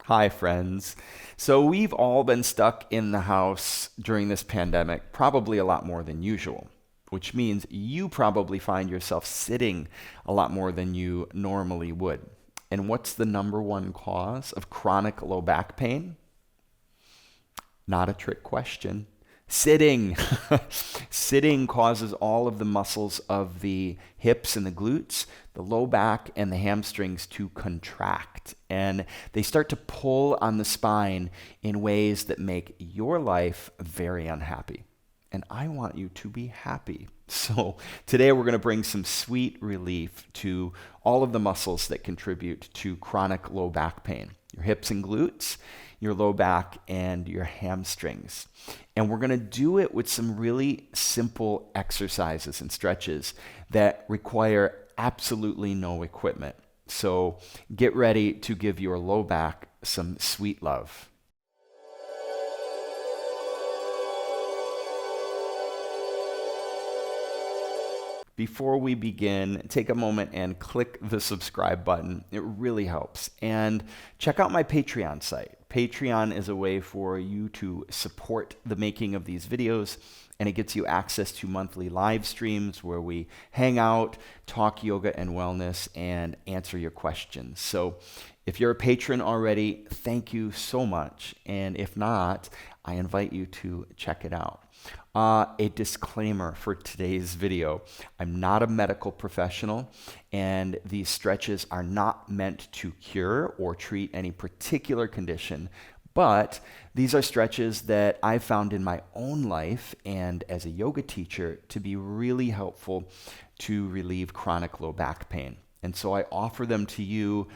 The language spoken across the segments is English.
Hi, friends. So, we've all been stuck in the house during this pandemic, probably a lot more than usual, which means you probably find yourself sitting a lot more than you normally would. And what's the number one cause of chronic low back pain? Not a trick question. Sitting. Sitting causes all of the muscles of the hips and the glutes, the low back, and the hamstrings to contract. And they start to pull on the spine in ways that make your life very unhappy. And I want you to be happy. So today we're going to bring some sweet relief to all of the muscles that contribute to chronic low back pain. Your hips and glutes, your low back, and your hamstrings. And we're going to do it with some really simple exercises and stretches that require absolutely no equipment. So get ready to give your low back some sweet love. Before we begin, take a moment and click the subscribe button. It really helps. And check out my Patreon site. Patreon is a way for you to support the making of these videos, and it gets you access to monthly live streams where we hang out, talk yoga and wellness, and answer your questions. So if you're a patron already, thank you so much. And if not, I invite you to check it out. A disclaimer for today's video. I'm not a medical professional, and these stretches are not meant to cure or treat any particular condition, but these are stretches that I've found in my own life and as a yoga teacher to be really helpful to relieve chronic low back pain. And so I offer them to you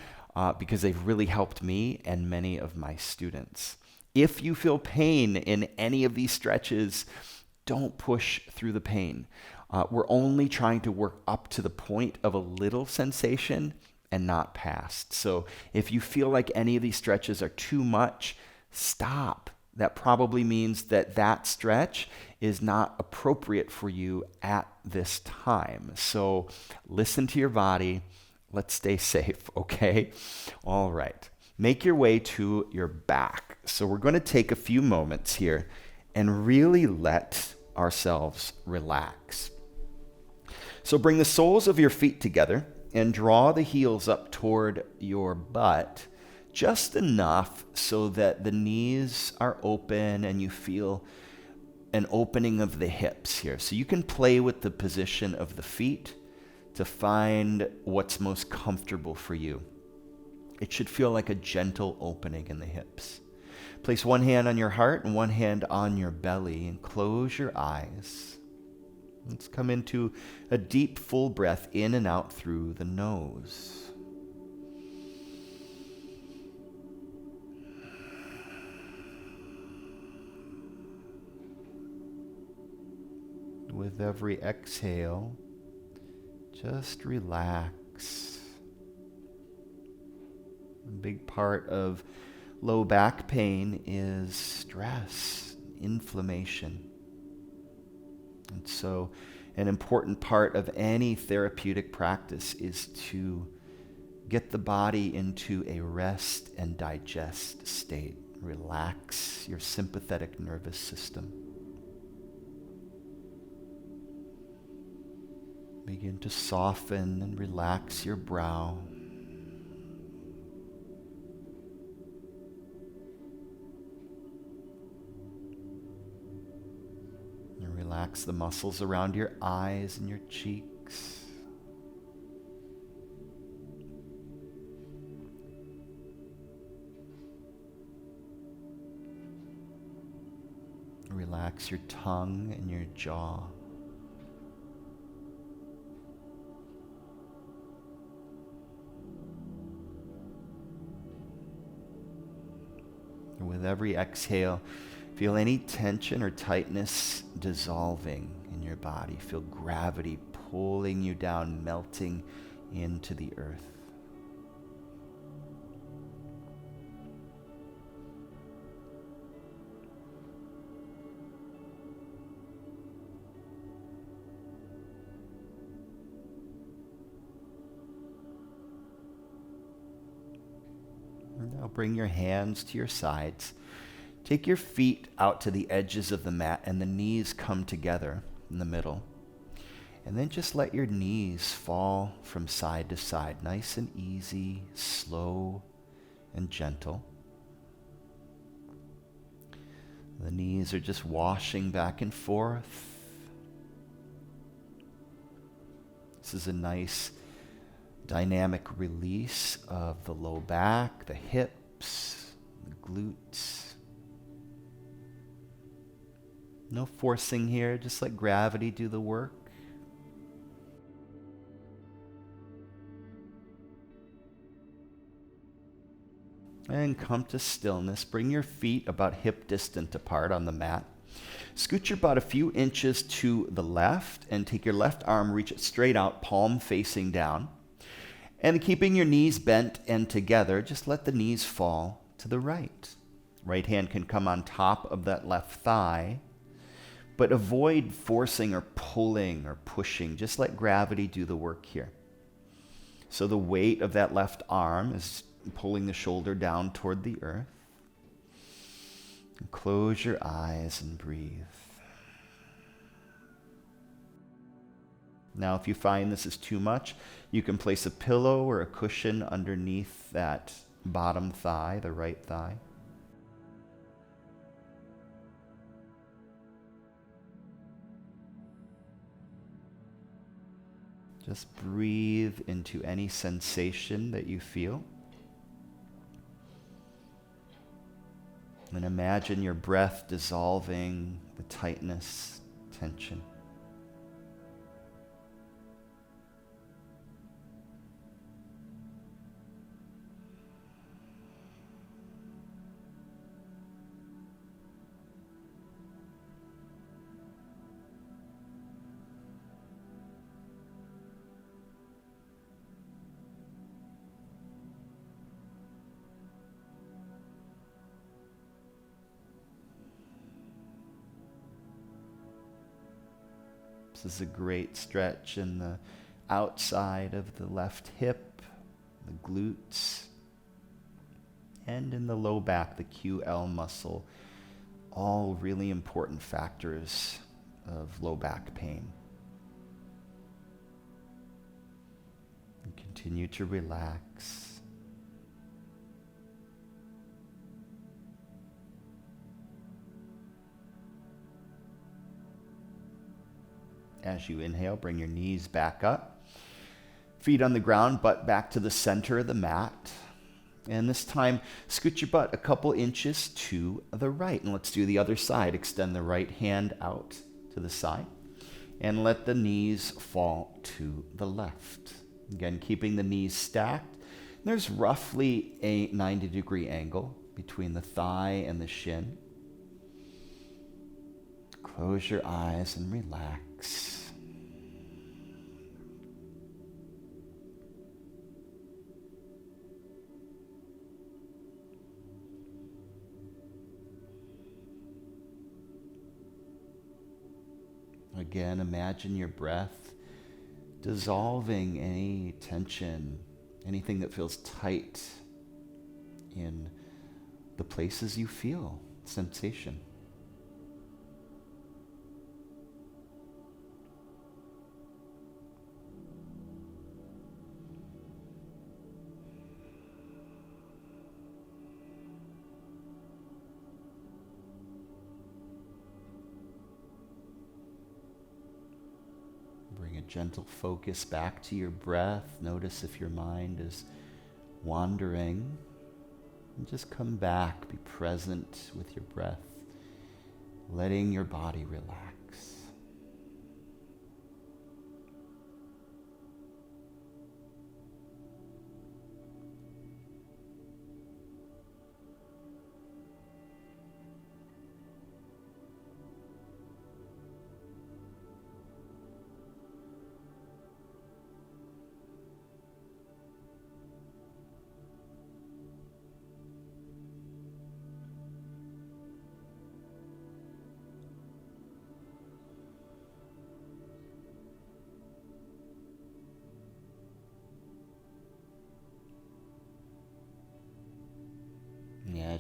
because they've really helped me and many of my students. If you feel pain in any of these stretches, don't push through the pain. We're only trying to work up to the point of a little sensation and not past. So if you feel like any of these stretches are too much, stop. That probably means that that stretch is not appropriate for you at this time. So listen to your body. Let's stay safe, okay? All right. Make your way to your back. So we're going to take a few moments here and really let ourselves relax. So bring the soles of your feet together and draw the heels up toward your butt just enough so that the knees are open and you feel an opening of the hips here. So you can play with the position of the feet to find what's most comfortable for you. It should feel like a gentle opening in the hips. Place one hand on your heart and one hand on your belly and close your eyes. Let's come into a deep, full breath in and out through the nose. With every exhale, just relax. A big part of low back pain is stress, inflammation. And so an important part of any therapeutic practice is to get the body into a rest and digest state. Relax your sympathetic nervous system. Begin to soften and relax your brow. Relax the muscles around your eyes and your cheeks. Relax your tongue and your jaw. And with every exhale, feel any tension or tightness dissolving in your body. Feel gravity pulling you down, melting into the earth. Now bring your hands to your sides. Take your feet out to the edges of the mat and the knees come together in the middle. And then just let your knees fall from side to side, nice and easy, slow and gentle. The knees are just washing back and forth. This is a nice dynamic release of the low back, the hips, the glutes. No forcing here, just let gravity do the work. And come to stillness. Bring your feet about hip distant apart on the mat. Scoot your butt a few inches to the left and take your left arm, reach it straight out, palm facing down. And keeping your knees bent and together, just let the knees fall to the right. Right hand can come on top of that left thigh, but avoid forcing or pulling or pushing. Just let gravity do the work here. So the weight of that left arm is pulling the shoulder down toward the earth. And close your eyes and breathe. Now, if you find this is too much, you can place a pillow or a cushion underneath that bottom thigh, the right thigh. Just breathe into any sensation that you feel. And imagine your breath dissolving the tightness, tension. This is a great stretch in the outside of the left hip, the glutes, and in the low back, the QL muscle. All really important factors of low back pain. And continue to relax. As you inhale, bring your knees back up. Feet on the ground, butt back to the center of the mat. And this time, scoot your butt a couple inches to the right. And let's do the other side. Extend the right hand out to the side. And let the knees fall to the left. Again, keeping the knees stacked. There's roughly a 90-degree angle between the thigh and the shin. Close your eyes and relax. Again, imagine your breath dissolving any tension, anything that feels tight in the places you feel sensation. Bring a gentle focus back to your breath. Notice if your mind is wandering. And just come back, be present with your breath, letting your body relax.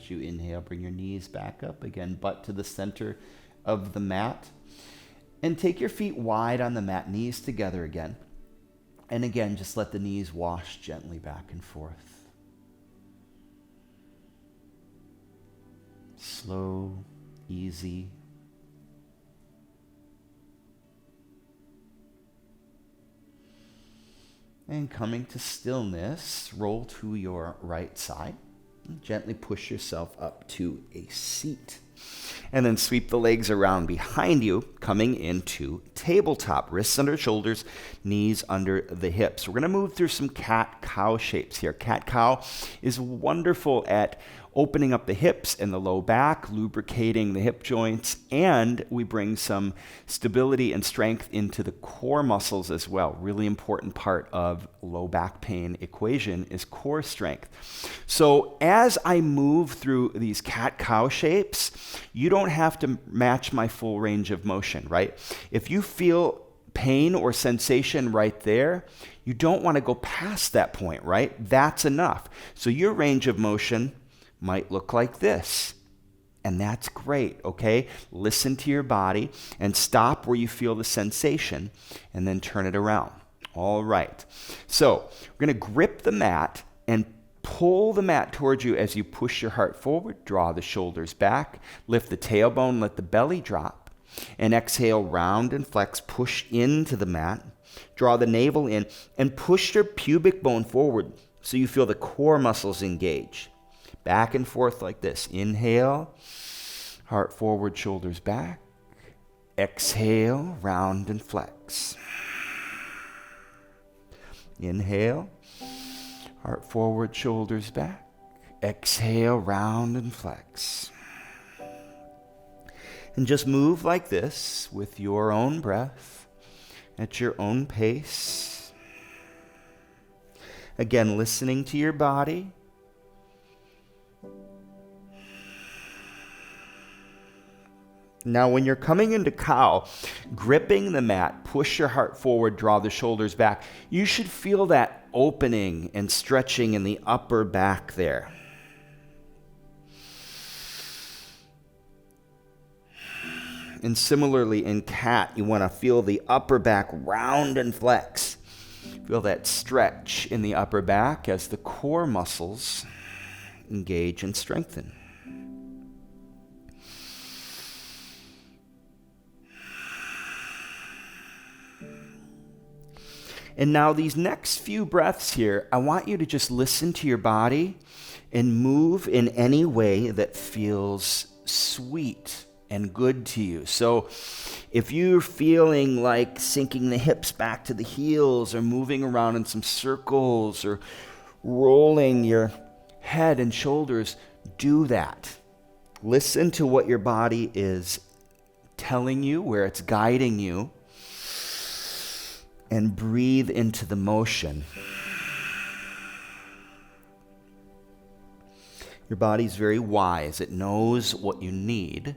As you inhale, bring your knees back up again, butt to the center of the mat. And take your feet wide on the mat, knees together again. And again, just let the knees wash gently back and forth. Slow, easy. And coming to stillness, roll to your right side. And gently push yourself up to a seat. And then sweep the legs around behind you, coming into tabletop. Wrists under shoulders, knees under the hips. We're going to move through some cat-cow shapes here. Cat-cow is wonderful at opening up the hips and the low back, lubricating the hip joints, and we bring some stability and strength into the core muscles as well. Really important part of low back pain equation is core strength. So as I move through these cat-cow shapes, you don't have to match my full range of motion, right? If you feel pain or sensation right there, you don't want to go past that point, right? That's enough. So your range of motion might look like this. And that's great, okay? Listen to your body and stop where you feel the sensation and then turn it around. All right. So we're going to grip the mat and pull the mat towards you as you push your heart forward. Draw the shoulders back. Lift the tailbone. Let the belly drop. And exhale, round and flex. Push into the mat. Draw the navel in and push your pubic bone forward so you feel the core muscles engage. Back and forth like this. Inhale, heart forward, shoulders back. Exhale, round and flex. Inhale, heart forward, shoulders back. Exhale, round and flex. And just move like this with your own breath at your own pace. Again, listening to your body. Now, when you're coming into cow, gripping the mat, push your heart forward, draw the shoulders back. You should feel that opening and stretching in the upper back there. And similarly in cat, you want to feel the upper back round and flex. Feel that stretch in the upper back as the core muscles engage and strengthen. And now these next few breaths here, I want you to just listen to your body and move in any way that feels sweet and good to you. So if you're feeling like sinking the hips back to the heels or moving around in some circles or rolling your head and shoulders, do that. Listen to what your body is telling you, where it's guiding you. And breathe into the motion. Your body's very wise. It knows what you need.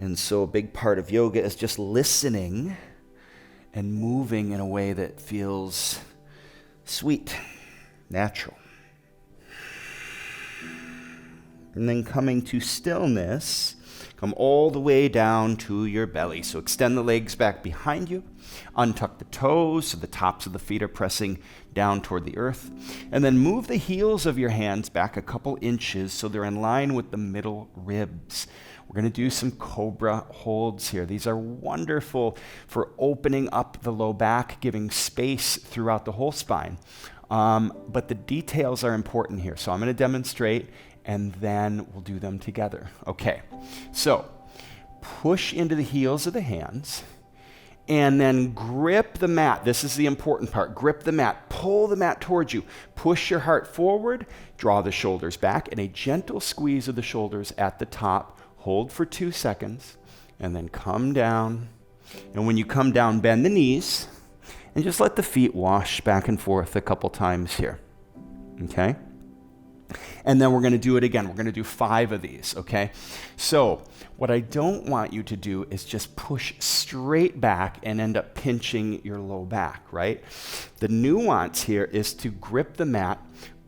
And so a big part of yoga is just listening and moving in a way that feels sweet, natural. And then coming to stillness, come all the way down to your belly. So extend the legs back behind you. Untuck the toes so the tops of the feet are pressing down toward the earth. And then move the heels of your hands back a couple inches so they're in line with the middle ribs. We're going to do some cobra holds here. These are wonderful for opening up the low back, giving space throughout the whole spine. But the details are important here. So I'm going to demonstrate and then we'll do them together. Okay, so push into the heels of the hands. And then grip the mat. This is the important part. Grip the mat. Pull the mat towards you. Push your heart forward. Draw the shoulders back. And a gentle squeeze of the shoulders at the top. Hold for 2 seconds. And then come down. And when you come down, bend the knees. And just let the feet wash back and forth a couple times here. Okay? And then we're going to do it again. We're going to do 5 of these, okay? So what I don't want you to do is just push straight back and end up pinching your low back, right? The nuance here is to grip the mat,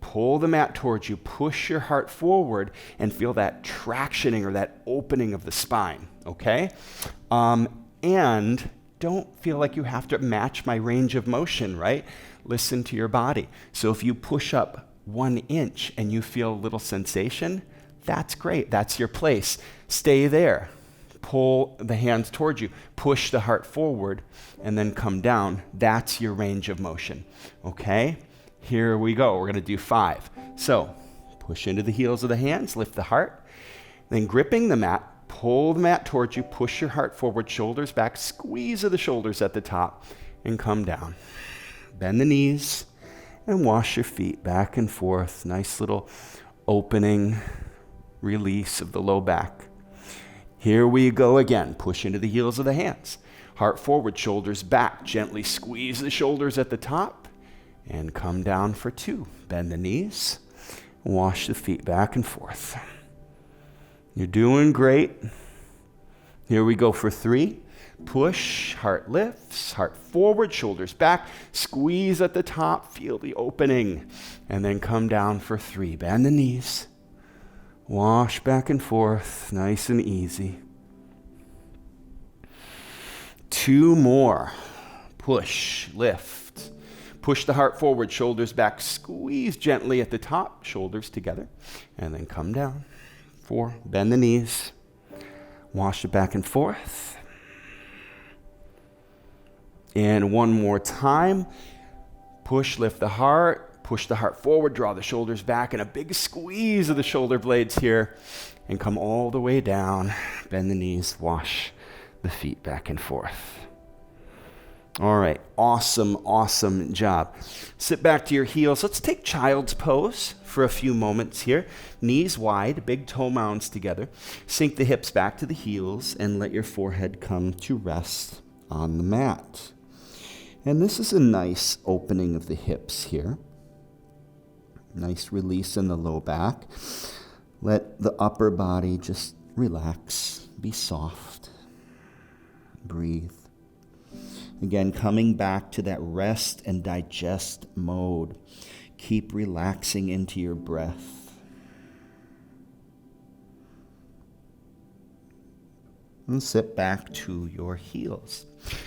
pull the mat towards you, push your heart forward, and feel that tractioning or that opening of the spine, okay? And don't feel like you have to match my range of motion, right? Listen to your body. So if you push up 1 inch and you feel a little sensation, that's great. That's your place. Stay there. Pull the hands towards you. Push the heart forward and then come down. That's your range of motion, okay? Here we go. We're going to do 5. So push into the heels of the hands, lift the heart, then gripping the mat, pull the mat towards you, push your heart forward, shoulders back, squeeze of the shoulders at the top, and come down. Bend the knees and wash your feet back and forth. Nice little opening, release of the low back. Here we go again. Push into the heels of the hands. Heart forward, shoulders back. Gently squeeze the shoulders at the top and come down for 2. Bend the knees, wash the feet back and forth. You're doing great. Here we go for 3. Push, heart lifts, heart forward, shoulders back, squeeze at the top, feel the opening, and then come down for 3. Bend the knees, wash back and forth, nice and easy. 2 more. Push, lift. Push the heart forward, shoulders back, squeeze gently at the top, shoulders together, and then come down. 4. Bend the knees, wash it back and forth. And 1 more time. Push, lift the heart, push the heart forward, draw the shoulders back, and a big squeeze of the shoulder blades here, and come all the way down. Bend the knees, wash the feet back and forth. All right, awesome job. Sit back to your heels. Let's take child's pose for a few moments here. Knees wide, big toe mounds together. Sink the hips back to the heels and let your forehead come to rest on the mat. And this is a nice opening of the hips here. Nice release in the low back. Let the upper body just relax, be soft. Breathe. Again, coming back to that rest and digest mode. Keep relaxing into your breath. And sit back to your heels.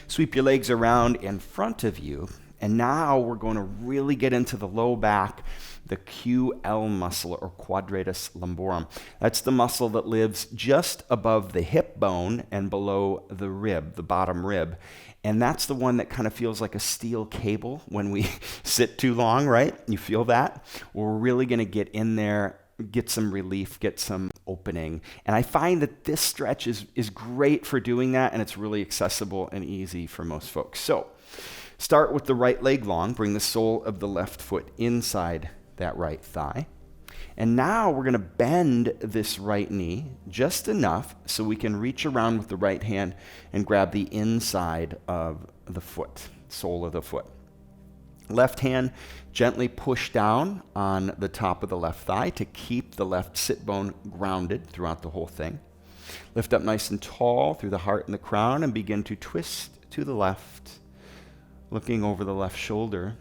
Sweep your legs around in front of you. And now we're going to really get into the low back, the QL muscle or quadratus lumborum. That's the muscle that lives just above the hip bone and below the rib, the bottom rib. And that's the one that kind of feels like a steel cable when we sit too long, right? You feel that? We're really going to get in there, get some relief, get some opening. And I find that this stretch is great for doing that, and it's really accessible and easy for most folks. So start with the right leg long. Bring the sole of the left foot inside that right thigh. And now we're going to bend this right knee just enough so we can reach around with the right hand and grab the inside of the foot, sole of the foot. Left hand gently push down on the top of the left thigh to keep the left sit bone grounded throughout the whole thing. Lift up nice and tall through the heart and the crown and begin to twist to the left, looking over the left shoulder.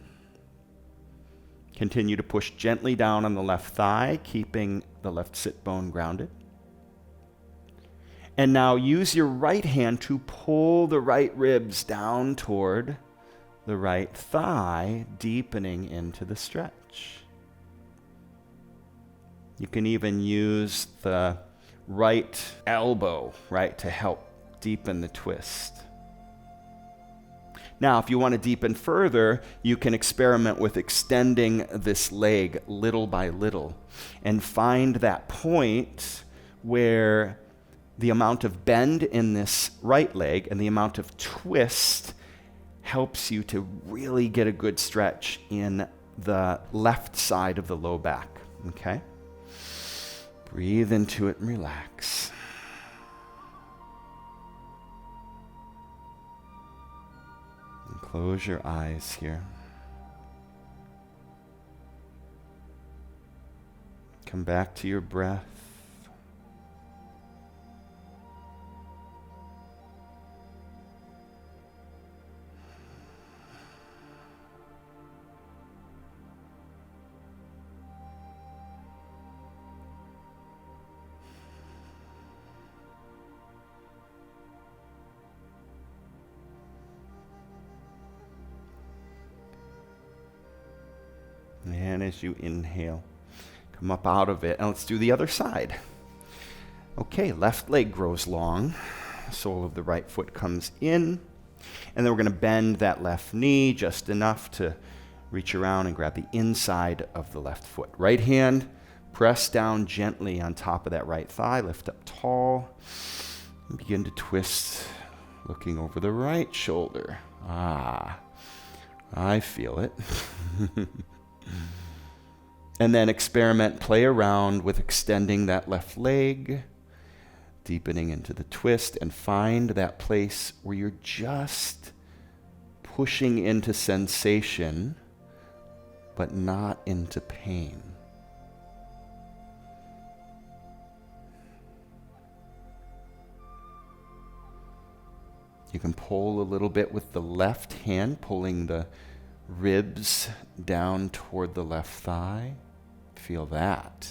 Continue to push gently down on the left thigh, keeping the left sit bone grounded. And now use your right hand to pull the right ribs down toward the right thigh, deepening into the stretch. You can even use the right elbow, right, to help deepen the twist. Now, if you want to deepen further, you can experiment with extending this leg little by little and find that point where the amount of bend in this right leg and the amount of twist helps you to really get a good stretch in the left side of the low back, okay? Breathe into it and relax. And close your eyes here. Come back to your breath. as you inhale. Come up out of it. And let's do the other side. Okay, left leg grows long. Sole of the right foot comes in. And then we're going to bend that left knee just enough to reach around and grab the inside of the left foot. Right hand, press down gently on top of that right thigh. Lift up tall. And begin to twist, looking over the right shoulder. Ah, I feel it. And then experiment, play around with extending that left leg, deepening into the twist, and find that place where you're just pushing into sensation, but not into pain. You can pull a little bit with the left hand, pulling the ribs down toward the left thigh. Feel that.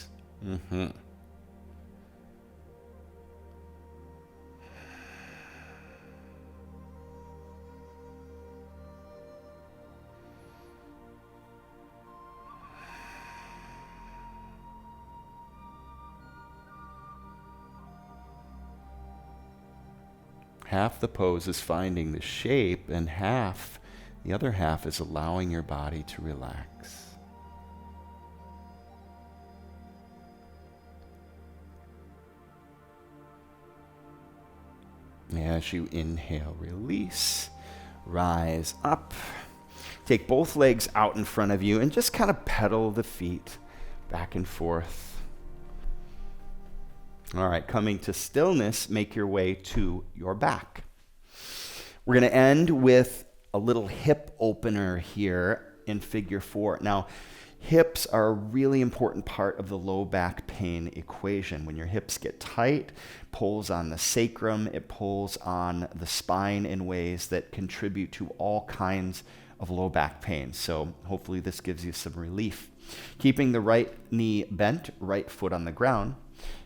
Half the pose is finding the shape, and the other half is allowing your body to relax. As you inhale, release, rise up. Take both legs out in front of you and just kind of pedal the feet back and forth. All right, coming to stillness, make your way to your back. We're going to end with a little hip opener here in figure 4. Now, hips are a really important part of the low back pain equation. When your hips get tight, it pulls on the sacrum, it pulls on the spine in ways that contribute to all kinds of low back pain. So hopefully this gives you some relief. Keeping the right knee bent, right foot on the ground,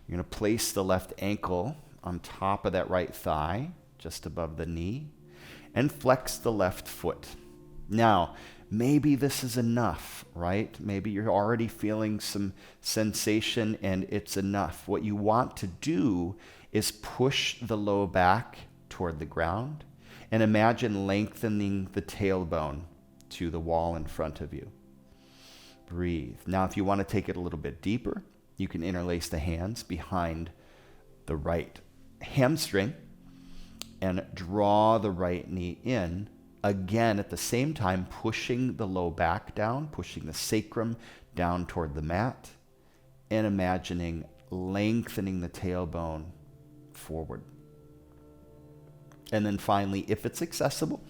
you're going to place the left ankle on top of that right thigh, just above the knee, and flex the left foot. Now, maybe this is enough, right? Maybe you're already feeling some sensation and it's enough. What you want to do is push the low back toward the ground and imagine lengthening the tailbone to the wall in front of you. Breathe. Now, if you want to take it a little bit deeper, you can interlace the hands behind the right hamstring and draw the right knee in. Again, at the same time, pushing the low back down, pushing the sacrum down toward the mat, and imagining lengthening the tailbone forward. And then finally, if it's accessible,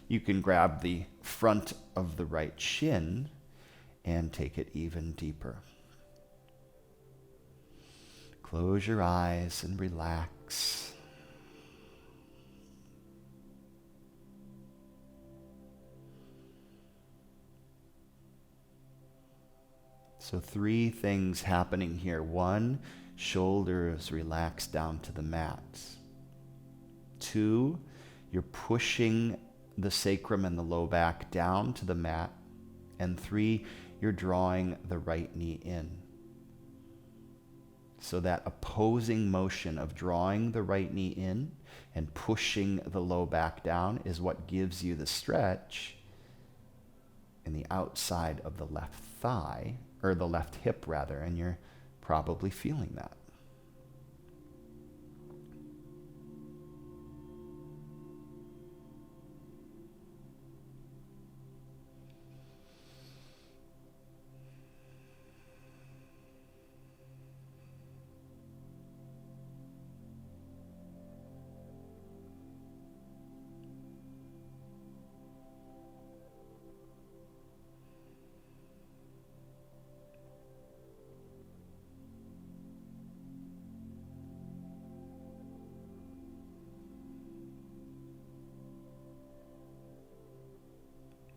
you can grab the front of the right shin and take it even deeper. Close your eyes and relax. So 3 things happening here. 1, shoulders relax down to the mat. 2, you're pushing the sacrum and the low back down to the mat. And 3, you're drawing the right knee in. So that opposing motion of drawing the right knee in and pushing the low back down is what gives you the stretch in the outside of the left thigh, or the left hip rather, and you're probably feeling that.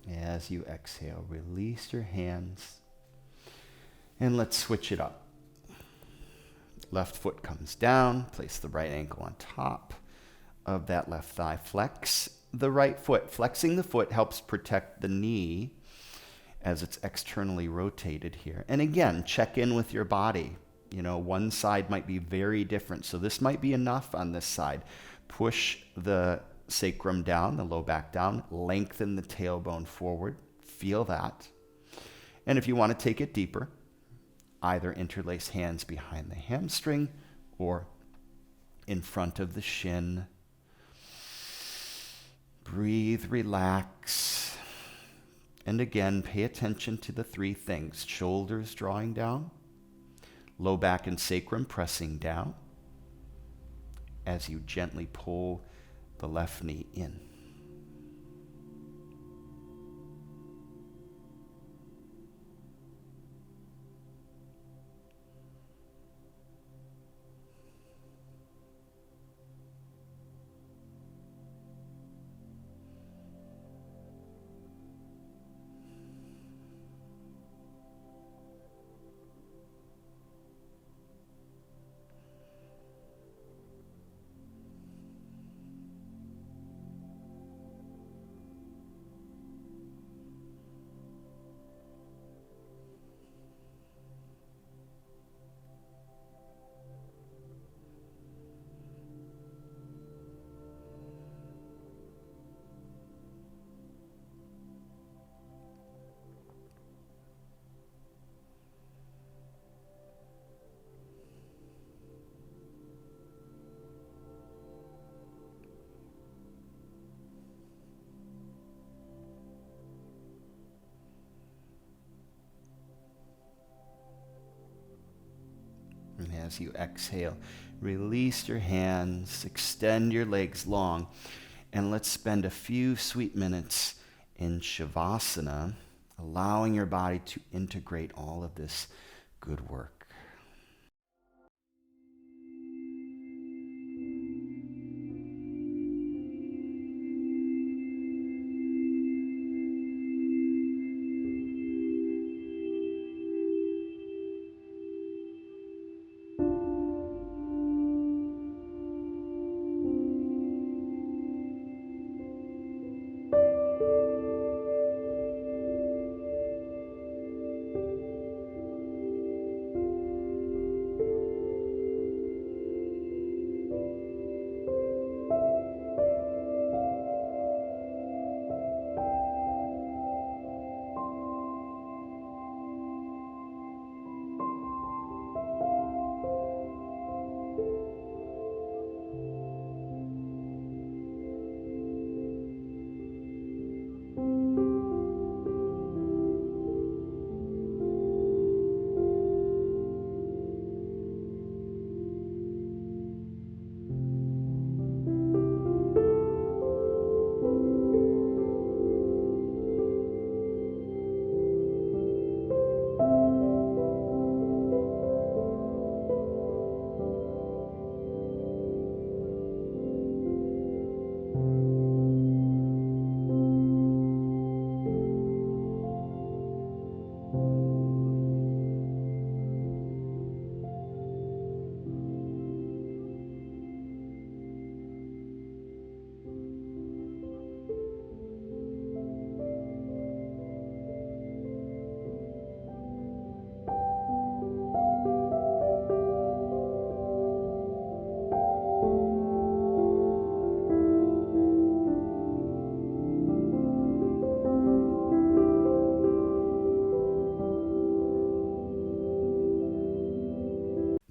As you exhale, release your hands, and let's switch it up. Left foot comes down, place the right ankle on top of that left thigh. Flex the right foot. Flexing the foot helps protect the knee as it's externally rotated here. And again, check in with your body. One side might be very different. So this might be enough on this side. Push the sacrum down, the low back down, lengthen the tailbone forward. Feel that. And if you want to take it deeper, either interlace hands behind the hamstring or in front of the shin. Breathe, relax. And again, pay attention to the three things. Shoulders drawing down, low back and sacrum pressing down as you gently pull the left knee in. And as you exhale, release your hands, extend your legs long, and let's spend a few sweet minutes in Shavasana, allowing your body to integrate all of this good work.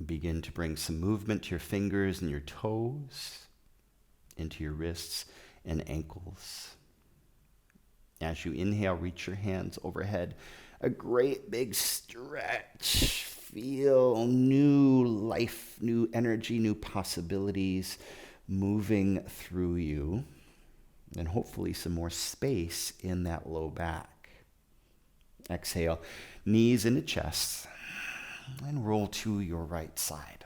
Begin to bring some movement to your fingers and your toes, into your wrists and ankles. As you inhale, reach your hands overhead. A great big stretch. Feel new life, new energy, new possibilities moving through you. And hopefully some more space in that low back. Exhale, knees into chest. And roll to your right side.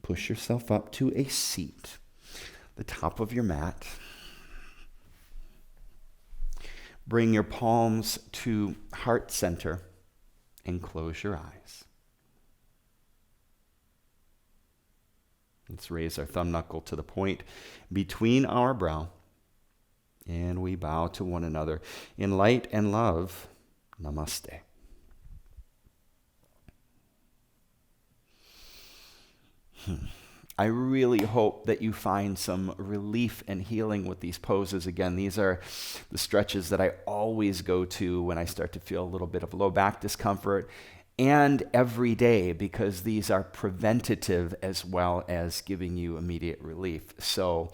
Push yourself up to a seat, the top of your mat. Bring your palms to heart center and close your eyes. Let's raise our thumb knuckle to the point between our brow And we bow to one another. In light and love, namaste. I really hope that you find some relief and healing with these poses. Again, these are the stretches that I always go to when I start to feel a little bit of low back discomfort, and every day, because these are preventative as well as giving you immediate relief. So,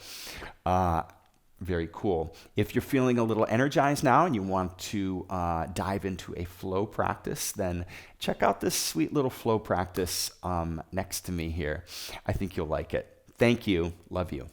very cool. If you're feeling a little energized now and you want to dive into a flow practice, then check out this sweet little flow practice next to me here. I think you'll like it. Thank you. Love you.